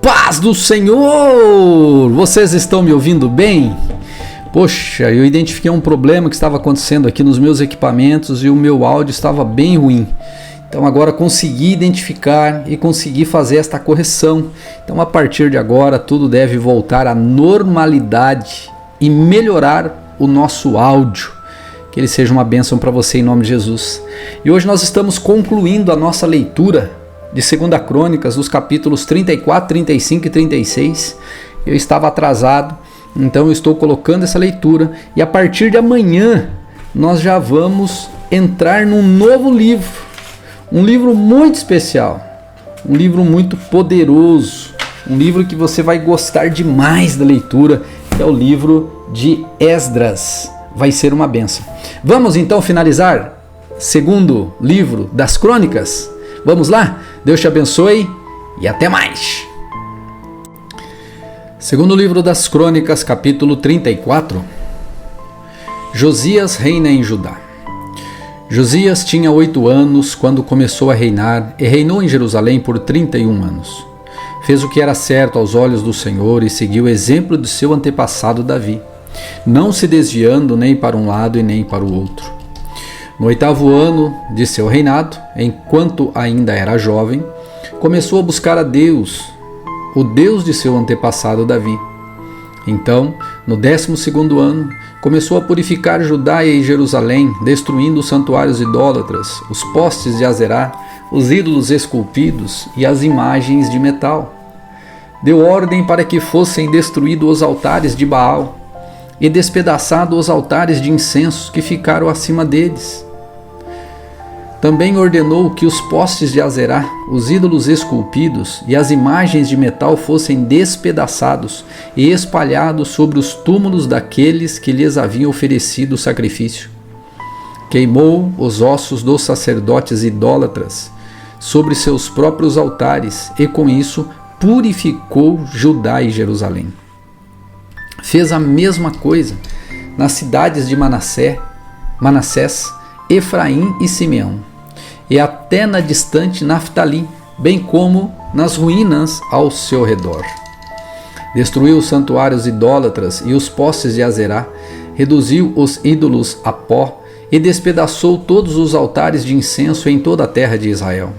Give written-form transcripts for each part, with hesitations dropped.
Paz do Senhor! Vocês estão me ouvindo bem? Poxa, eu identifiquei um problema que estava acontecendo aqui nos meus equipamentos e o meu áudio estava bem ruim. Então agora consegui identificar e consegui fazer esta correção. Então a partir de agora tudo deve voltar à normalidade e melhorar o nosso áudio. Que ele seja uma bênção para você em nome de Jesus. E hoje nós estamos concluindo a nossa leitura de 2 Crônicas, os capítulos 34, 35 e 36. Eu estava atrasado, então eu estou colocando essa leitura. E a partir de amanhã nós já vamos entrar num novo livro. Um livro muito especial, um livro muito poderoso, um livro que você vai gostar demais da leitura, que é o livro de Esdras. Vai ser uma bênção. Vamos então finalizar segundo livro das Crônicas? Vamos lá? Deus te abençoe e até mais. Segundo livro das Crônicas, capítulo 34. Josias reina em Judá. Josias tinha 8 anos quando começou a reinar e reinou em Jerusalém por 31 anos. Fez o que era certo aos olhos do Senhor e seguiu o exemplo de seu antepassado Davi, não se desviando nem para um lado e nem para o outro. No 8º ano de seu reinado, enquanto ainda era jovem, começou a buscar a Deus, o Deus de seu antepassado Davi. Então, no 12º ano, começou a purificar Judá e Jerusalém, destruindo os santuários idólatras, os postes de Azerá, os ídolos esculpidos e as imagens de metal. Deu ordem para que fossem destruídos os altares de Baal e despedaçados os altares de incenso que ficaram acima deles. Também ordenou que os postes de Azerá, os ídolos esculpidos e as imagens de metal fossem despedaçados e espalhados sobre os túmulos daqueles que lhes haviam oferecido o sacrifício. Queimou os ossos dos sacerdotes idólatras sobre seus próprios altares e com isso purificou Judá e Jerusalém. Fez a mesma coisa nas cidades de Manassés, Efraim e Simeão, e até na distante Naftali, bem como nas ruínas ao seu redor. Destruiu os santuários idólatras e os postes de Azerá, reduziu os ídolos a pó e despedaçou todos os altares de incenso em toda a terra de Israel.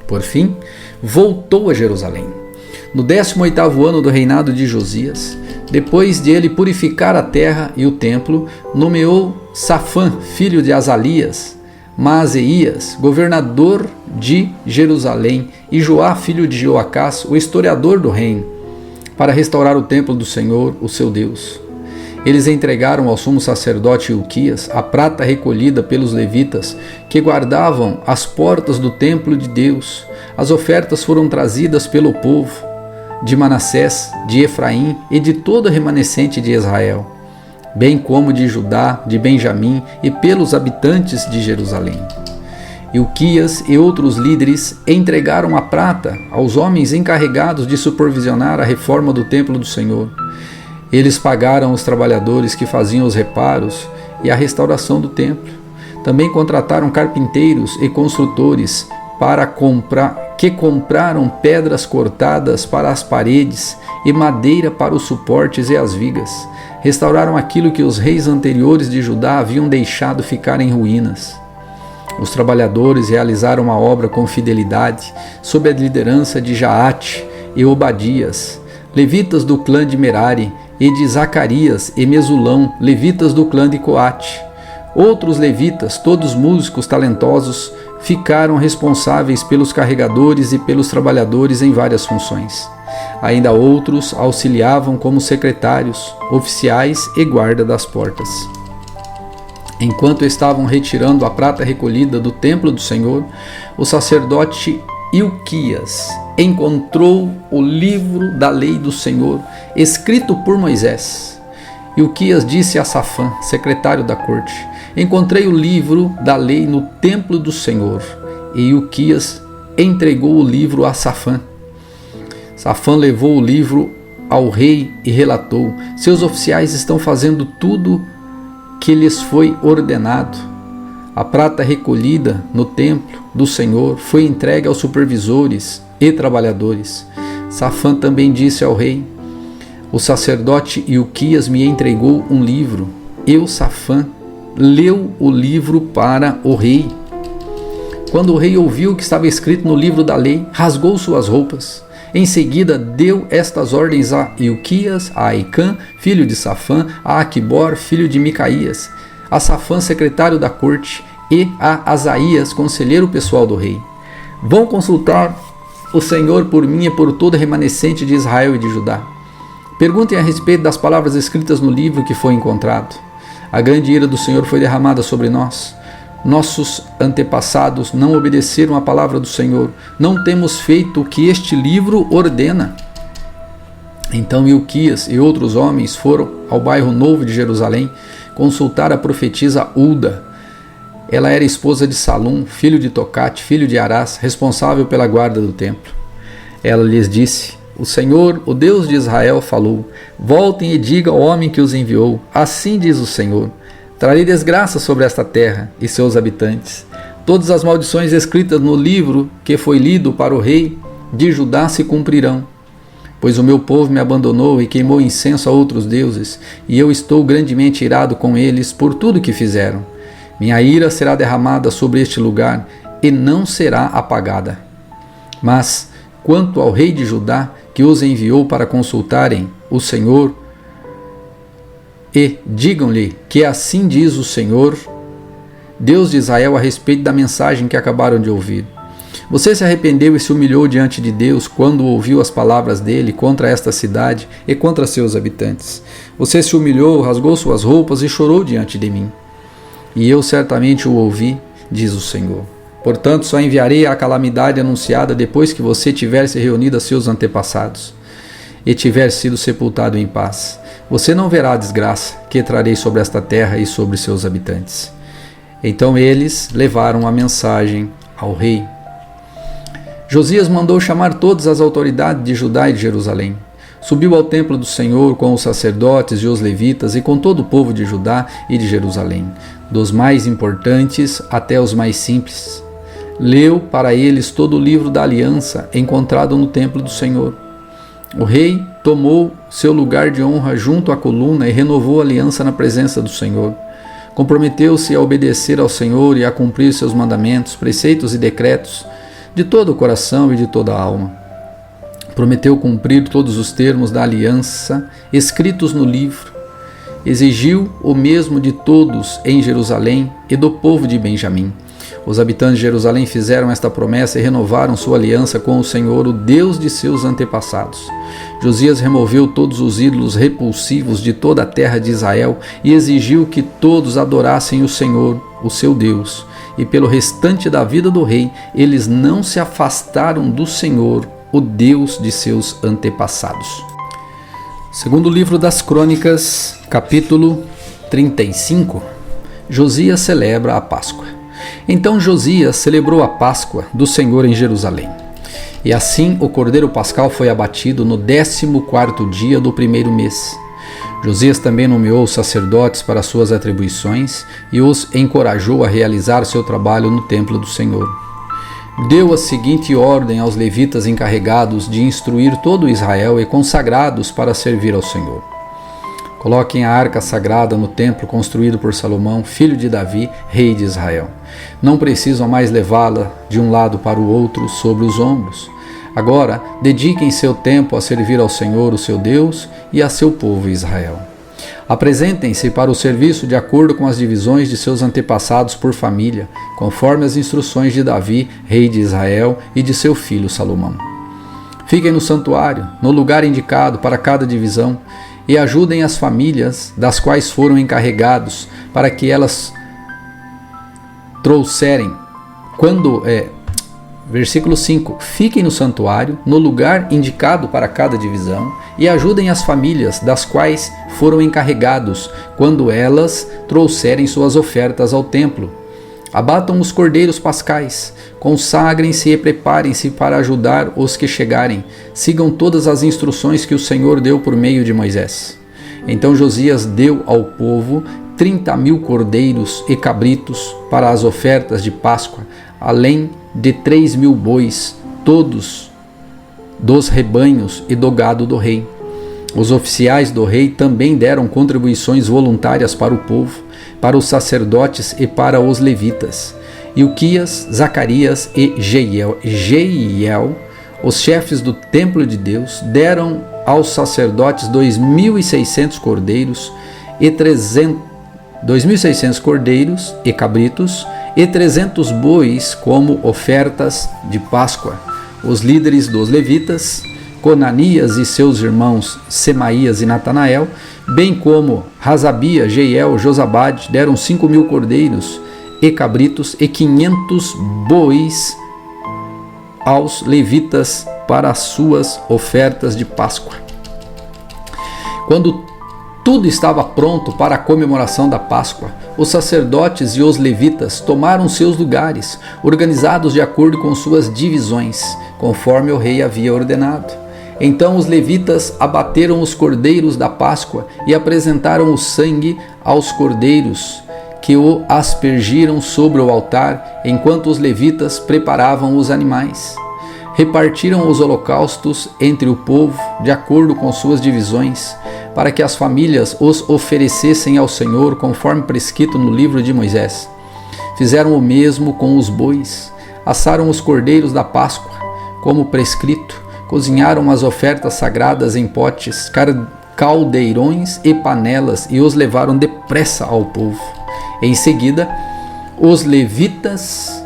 Por fim, voltou a Jerusalém. No 18º ano do reinado de Josias, depois de ele purificar a terra e o templo, nomeou Safã, filho de Azalias, Maaseias, governador de Jerusalém, e Joá, filho de Joacás, o historiador do reino, para restaurar o templo do Senhor, o seu Deus. Eles entregaram ao sumo sacerdote Ilquias a prata recolhida pelos levitas, que guardavam as portas do templo de Deus. As ofertas foram trazidas pelo povo de Manassés, de Efraim e de todo o remanescente de Israel, bem como de Judá, de Benjamim e pelos habitantes de Jerusalém. Ilquias e outros líderes entregaram a prata aos homens encarregados de supervisionar a reforma do templo do Senhor. Eles pagaram os trabalhadores que faziam os reparos e a restauração do templo. Também contrataram carpinteiros e construtores que compraram pedras cortadas para as paredes e madeira para os suportes e as vigas. Restauraram aquilo que os reis anteriores de Judá haviam deixado ficar em ruínas. Os trabalhadores realizaram a obra com fidelidade, sob a liderança de Jaate e Obadias, levitas do clã de Merari, e de Zacarias e Mesulão, levitas do clã de Coate. Outros levitas, todos músicos talentosos, ficaram responsáveis pelos carregadores e pelos trabalhadores em várias funções. Ainda outros auxiliavam como secretários, oficiais e guarda das portas. Enquanto estavam retirando a prata recolhida do templo do Senhor, o sacerdote Ilquias encontrou o livro da lei do Senhor, escrito por Moisés. Ilquias disse a Safã, secretário da corte: encontrei o livro da lei no templo do Senhor. E Ilquias entregou o livro a Safã. Safã levou o livro ao rei e relatou: seus oficiais estão fazendo tudo que lhes foi ordenado. A prata recolhida no templo do Senhor foi entregue aos supervisores e trabalhadores. Safã também disse ao rei: o sacerdote Ilquias me entregou um livro. Eu, Safã, leu o livro para o rei. Quando o rei ouviu o que estava escrito no livro da lei, rasgou suas roupas. Em seguida, deu estas ordens a Ilquias, a Aicã, filho de Safã, a Aquibor, filho de Micaías, a Safã, secretário da corte, e a Asaías, conselheiro pessoal do rei: vão consultar o Senhor por mim e por todo remanescente de Israel e de Judá. Perguntem a respeito das palavras escritas no livro que foi encontrado. A grande ira do Senhor foi derramada sobre nós. Nossos antepassados não obedeceram à palavra do Senhor. Não temos feito o que este livro ordena. Então Ilquias e outros homens foram ao bairro Novo de Jerusalém consultar a profetisa Hulda. Ela era esposa de Salum, filho de Tocate, filho de Arás, responsável pela guarda do templo. Ela lhes disse: o Senhor, o Deus de Israel, falou: voltem e digam ao homem que os enviou: assim diz o Senhor, trarei desgraça sobre esta terra e seus habitantes. Todas as maldições escritas no livro que foi lido para o rei de Judá se cumprirão. Pois o meu povo me abandonou e queimou incenso a outros deuses, e eu estou grandemente irado com eles por tudo que fizeram. Minha ira será derramada sobre este lugar e não será apagada. Mas, quanto ao rei de Judá, que os enviou para consultarem o Senhor, e digam-lhe que assim diz o Senhor, Deus de Israel, a respeito da mensagem que acabaram de ouvir. Você se arrependeu e se humilhou diante de Deus quando ouviu as palavras dele contra esta cidade e contra seus habitantes. Você se humilhou, rasgou suas roupas e chorou diante de mim. E eu certamente o ouvi, diz o Senhor. Portanto, só enviarei a calamidade anunciada depois que você tiver se reunido a seus antepassados e tiver sido sepultado em paz. Você não verá a desgraça que trarei sobre esta terra e sobre seus habitantes. Então eles levaram a mensagem ao rei. Josias mandou chamar todas as autoridades de Judá e de Jerusalém. Subiu ao templo do Senhor com os sacerdotes e os levitas e com todo o povo de Judá e de Jerusalém, dos mais importantes até os mais simples. Leu para eles todo o livro da aliança encontrado no templo do Senhor. O rei tomou seu lugar de honra junto à coluna e renovou a aliança na presença do Senhor. Comprometeu-se a obedecer ao Senhor e a cumprir seus mandamentos, preceitos e decretos de todo o coração e de toda a alma. Prometeu cumprir todos os termos da aliança escritos no livro. Exigiu o mesmo de todos em Jerusalém e do povo de Benjamim. Os habitantes de Jerusalém fizeram esta promessa e renovaram sua aliança com o Senhor, o Deus de seus antepassados. Josias removeu todos os ídolos repulsivos de toda a terra de Israel e exigiu que todos adorassem o Senhor, o seu Deus. E pelo restante da vida do rei, eles não se afastaram do Senhor, o Deus de seus antepassados. Segundo livro das Crônicas, capítulo 35, Josias celebra a Páscoa. Então Josias celebrou a Páscoa do Senhor em Jerusalém. E assim o cordeiro pascal foi abatido no 14º dia do primeiro mês. Josias também nomeou os sacerdotes para suas atribuições e os encorajou a realizar seu trabalho no templo do Senhor. Deu a seguinte ordem aos levitas encarregados de instruir todo Israel e consagrados para servir ao Senhor: coloquem a arca sagrada no templo construído por Salomão, filho de Davi, rei de Israel. Não precisam mais levá-la de um lado para o outro sobre os ombros. Agora, dediquem seu tempo a servir ao Senhor, o seu Deus, e a seu povo Israel. Apresentem-se para o serviço de acordo com as divisões de seus antepassados por família, conforme as instruções de Davi, rei de Israel, e de seu filho Salomão. Fiquem no santuário, no lugar indicado para cada divisão, e ajudem as famílias das quais foram encarregados, para que elas trouxerem, versículo 5, fiquem no santuário, no lugar indicado para cada divisão, e ajudem as famílias das quais foram encarregados, quando elas trouxerem suas ofertas ao templo. Abatam os cordeiros pascais, consagrem-se e preparem-se para ajudar os que chegarem. Sigam todas as instruções que o Senhor deu por meio de Moisés. Então Josias deu ao povo 30.000 cordeiros e cabritos para as ofertas de Páscoa, além de 3.000 bois, todos dos rebanhos e do gado do rei. Os oficiais do rei também deram contribuições voluntárias para o povo, para os sacerdotes e para os levitas. Ilquias, Zacarias e Jeiel, os chefes do templo de Deus, deram aos sacerdotes 2.600 cordeiros e cabritos e 300 bois como ofertas de Páscoa. Os líderes dos levitas, Conanias e seus irmãos Semaías e Natanael, bem como Hasabia, Jeiel, Josabade, deram 5.000 cordeiros e cabritos e 500 bois aos levitas para as suas ofertas de Páscoa. Quando tudo estava pronto para a comemoração da Páscoa, os sacerdotes e os levitas tomaram seus lugares, organizados de acordo com suas divisões, conforme o rei havia ordenado. Então os levitas abateram os cordeiros da Páscoa e apresentaram o sangue aos cordeiros, que o aspergiram sobre o altar, enquanto os levitas preparavam os animais. Repartiram os holocaustos entre o povo, de acordo com suas divisões, para que as famílias os oferecessem ao Senhor, conforme prescrito no livro de Moisés. Fizeram o mesmo com os bois, assaram os cordeiros da Páscoa, como prescrito, cozinharam as ofertas sagradas em potes, caldeirões e panelas e os levaram depressa ao povo. Em seguida, os levitas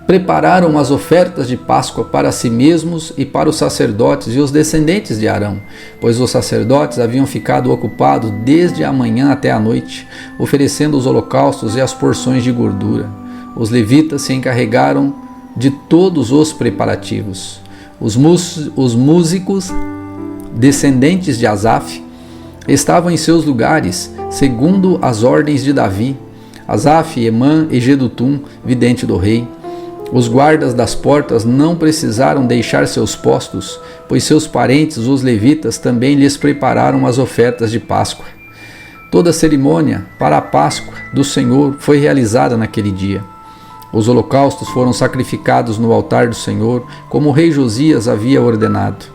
prepararam as ofertas de Páscoa para si mesmos e para os sacerdotes e os descendentes de Arão, pois os sacerdotes haviam ficado ocupados desde a manhã até a noite, oferecendo os holocaustos e as porções de gordura. Os levitas se encarregaram de todos os preparativos. Os músicos, descendentes de Asaf, estavam em seus lugares, segundo as ordens de Davi, Asaf, Emã e Jedutum, vidente do rei. Os guardas das portas não precisaram deixar seus postos, pois seus parentes, os levitas, também lhes prepararam as ofertas de Páscoa. Toda a cerimônia para a Páscoa do Senhor foi realizada naquele dia. Os holocaustos foram sacrificados no altar do Senhor, como o rei Josias havia ordenado.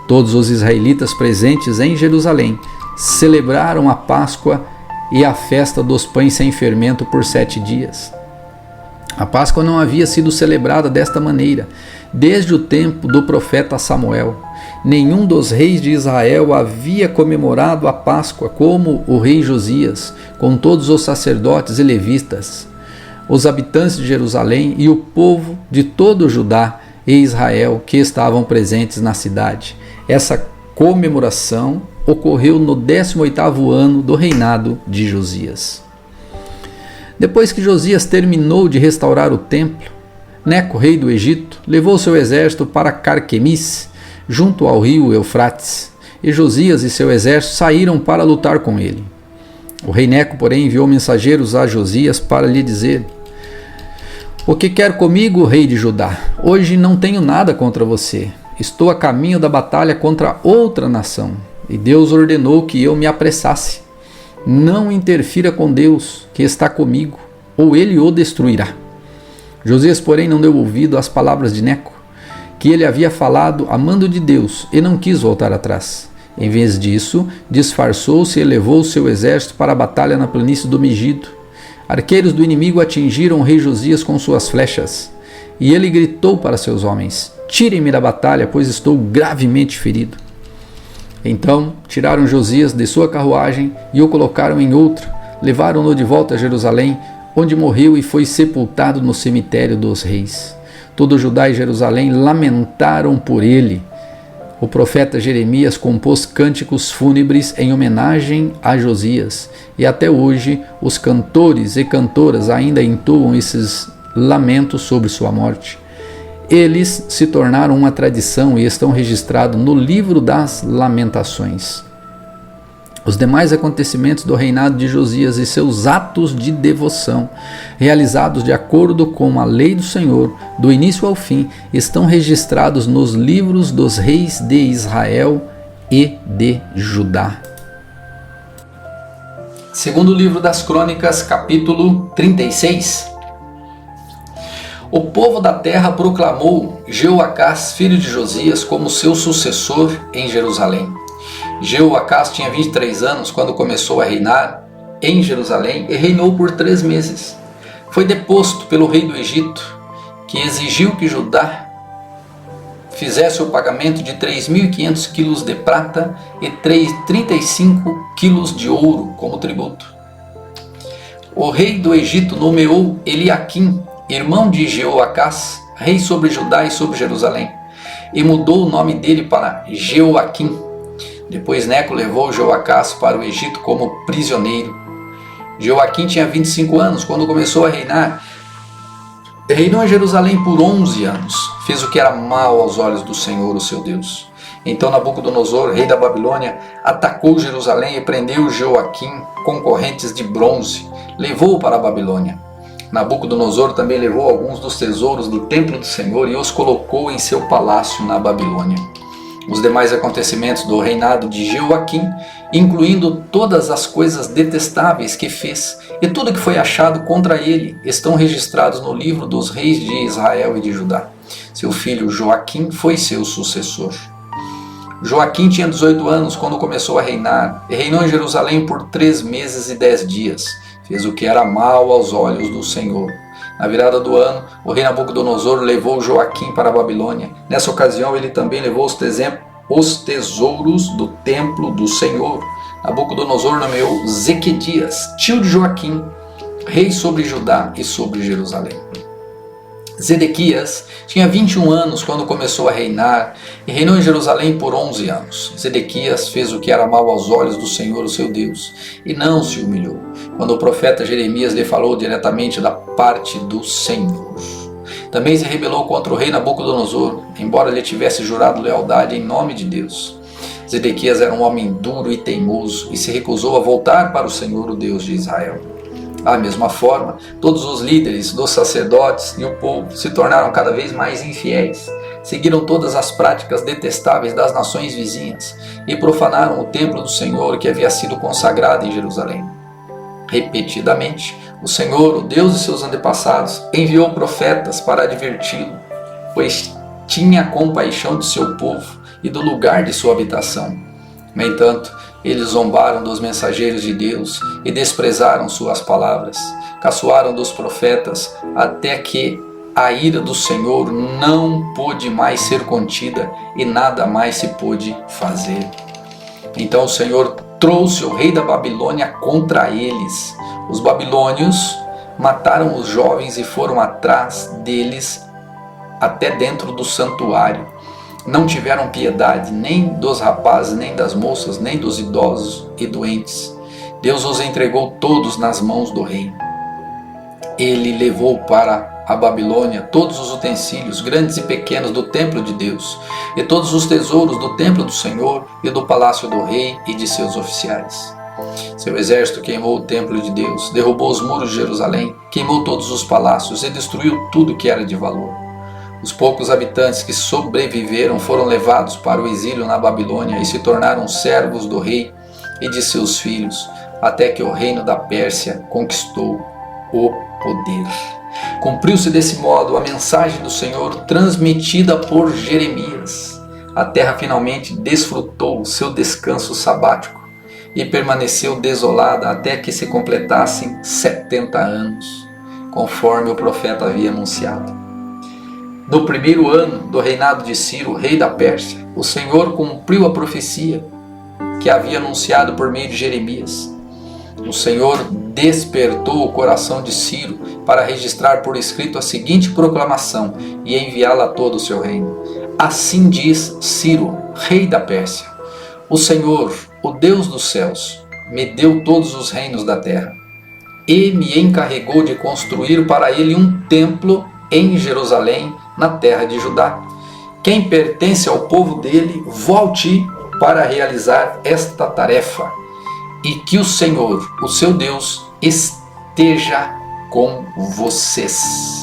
Todos os israelitas presentes em Jerusalém celebraram a Páscoa e a festa dos pães sem fermento por 7 dias. A Páscoa não havia sido celebrada desta maneira desde o tempo do profeta Samuel. Nenhum dos reis de Israel havia comemorado a Páscoa como o rei Josias, com todos os sacerdotes e levitas, os habitantes de Jerusalém e o povo de todo Judá e Israel que estavam presentes na cidade. Essa comemoração ocorreu no 18º ano do reinado de Josias. Depois que Josias terminou de restaurar o templo, Neco, rei do Egito, levou seu exército para Carquemis, junto ao rio Eufrates, e Josias e seu exército saíram para lutar com ele. O rei Neco, porém, enviou mensageiros a Josias para lhe dizer: "O que quer comigo, rei de Judá? Hoje não tenho nada contra você. Estou a caminho da batalha contra outra nação, e Deus ordenou que eu me apressasse. Não interfira com Deus, que está comigo, ou ele o destruirá." Josias, porém, não deu ouvido às palavras de Neco, que ele havia falado a mando de Deus, e não quis voltar atrás. Em vez disso, disfarçou-se e levou seu exército para a batalha na planície do Megido. Arqueiros do inimigo atingiram o rei Josias com suas flechas, e ele gritou para seus homens: "Tirem-me da batalha, pois estou gravemente ferido." Então tiraram Josias de sua carruagem e o colocaram em outra, levaram-no de volta a Jerusalém, onde morreu e foi sepultado no cemitério dos reis. Todo Judá e Jerusalém lamentaram por ele. O profeta Jeremias compôs cânticos fúnebres em homenagem a Josias, e até hoje os cantores e cantoras ainda entoam esses lamentos sobre sua morte. Eles se tornaram uma tradição e estão registrados no livro das Lamentações. Os demais acontecimentos do reinado de Josias e seus atos de devoção, realizados de acordo com a lei do Senhor, do início ao fim, estão registrados nos livros dos reis de Israel e de Judá. Segundo livro das Crônicas, capítulo 36. O povo da terra proclamou Jeoacás, filho de Josias, como seu sucessor em Jerusalém. Jeoacás tinha 23 anos quando começou a reinar em Jerusalém e reinou por 3 meses. Foi deposto pelo rei do Egito, que exigiu que Judá fizesse o pagamento de 3.500 quilos de prata e 35 quilos de ouro como tributo. O rei do Egito nomeou Eliaquim, irmão de Jeoacás, rei sobre Judá e sobre Jerusalém, e mudou o nome dele para Jeoaquim. Depois Neco levou Jeoacás para o Egito como prisioneiro. Jeoaquim tinha 25 anos quando começou a reinar. Reinou em Jerusalém por 11 anos. Fez o que era mal aos olhos do Senhor, o seu Deus. Então Nabucodonosor, rei da Babilônia, atacou Jerusalém e prendeu Jeoaquim com correntes de bronze. Levou-o para a Babilônia. Nabucodonosor também levou alguns dos tesouros do templo do Senhor e os colocou em seu palácio na Babilônia. Os demais acontecimentos do reinado de Jeoaquim, incluindo todas as coisas detestáveis que fez e tudo que foi achado contra ele, estão registrados no livro dos reis de Israel e de Judá. Seu filho Joaquim foi seu sucessor. Joaquim tinha 18 anos quando começou a reinar e reinou em Jerusalém por 3 meses e 10 dias. Fez o que era mal aos olhos do Senhor. Na virada do ano, o rei Nabucodonosor levou Joaquim para a Babilônia. Nessa ocasião, ele também levou os tesouros do templo do Senhor. Nabucodonosor nomeou Zequedias, tio de Joaquim, rei sobre Judá e sobre Jerusalém. Zedequias tinha 21 anos quando começou a reinar e reinou em Jerusalém por 11 anos. Zedequias fez o que era mal aos olhos do Senhor, o seu Deus, e não se humilhou, quando o profeta Jeremias lhe falou diretamente da parte do Senhor. Também se rebelou contra o rei Nabucodonosor, embora lhe tivesse jurado lealdade em nome de Deus. Zedequias era um homem duro e teimoso e se recusou a voltar para o Senhor, o Deus de Israel. Da mesma forma, todos os líderes dos sacerdotes e o povo se tornaram cada vez mais infiéis, seguiram todas as práticas detestáveis das nações vizinhas e profanaram o templo do Senhor que havia sido consagrado em Jerusalém. Repetidamente, o Senhor, o Deus de seus antepassados, enviou profetas para adverti-lo, pois tinha compaixão de seu povo e do lugar de sua habitação. No entanto, eles zombaram dos mensageiros de Deus e desprezaram suas palavras. Caçoaram dos profetas até que a ira do Senhor não pôde mais ser contida e nada mais se pôde fazer. Então o Senhor trouxe o rei da Babilônia contra eles. Os babilônios mataram os jovens e foram atrás deles até dentro do santuário. Não tiveram piedade nem dos rapazes, nem das moças, nem dos idosos e doentes. Deus os entregou todos nas mãos do rei. Ele levou para a Babilônia todos os utensílios, grandes e pequenos, do templo de Deus, e todos os tesouros do templo do Senhor e do palácio do rei e de seus oficiais. Seu exército queimou o templo de Deus, derrubou os muros de Jerusalém, queimou todos os palácios e destruiu tudo que era de valor. Os poucos habitantes que sobreviveram foram levados para o exílio na Babilônia e se tornaram servos do rei e de seus filhos, até que o reino da Pérsia conquistou o poder. Cumpriu-se desse modo a mensagem do Senhor transmitida por Jeremias. A terra finalmente desfrutou o seu descanso sabático e permaneceu desolada até que se completassem 70 anos, conforme o profeta havia anunciado. No primeiro ano do reinado de Ciro, rei da Pérsia, o Senhor cumpriu a profecia que havia anunciado por meio de Jeremias. O Senhor despertou o coração de Ciro para registrar por escrito a seguinte proclamação e enviá-la a todo o seu reino. Assim diz Ciro, rei da Pérsia: o Senhor, o Deus dos céus, me deu todos os reinos da terra e me encarregou de construir para ele um templo em Jerusalém, na terra de Judá. Quem pertence ao povo dele, volte para realizar esta tarefa, e que o Senhor, o seu Deus, esteja com vocês.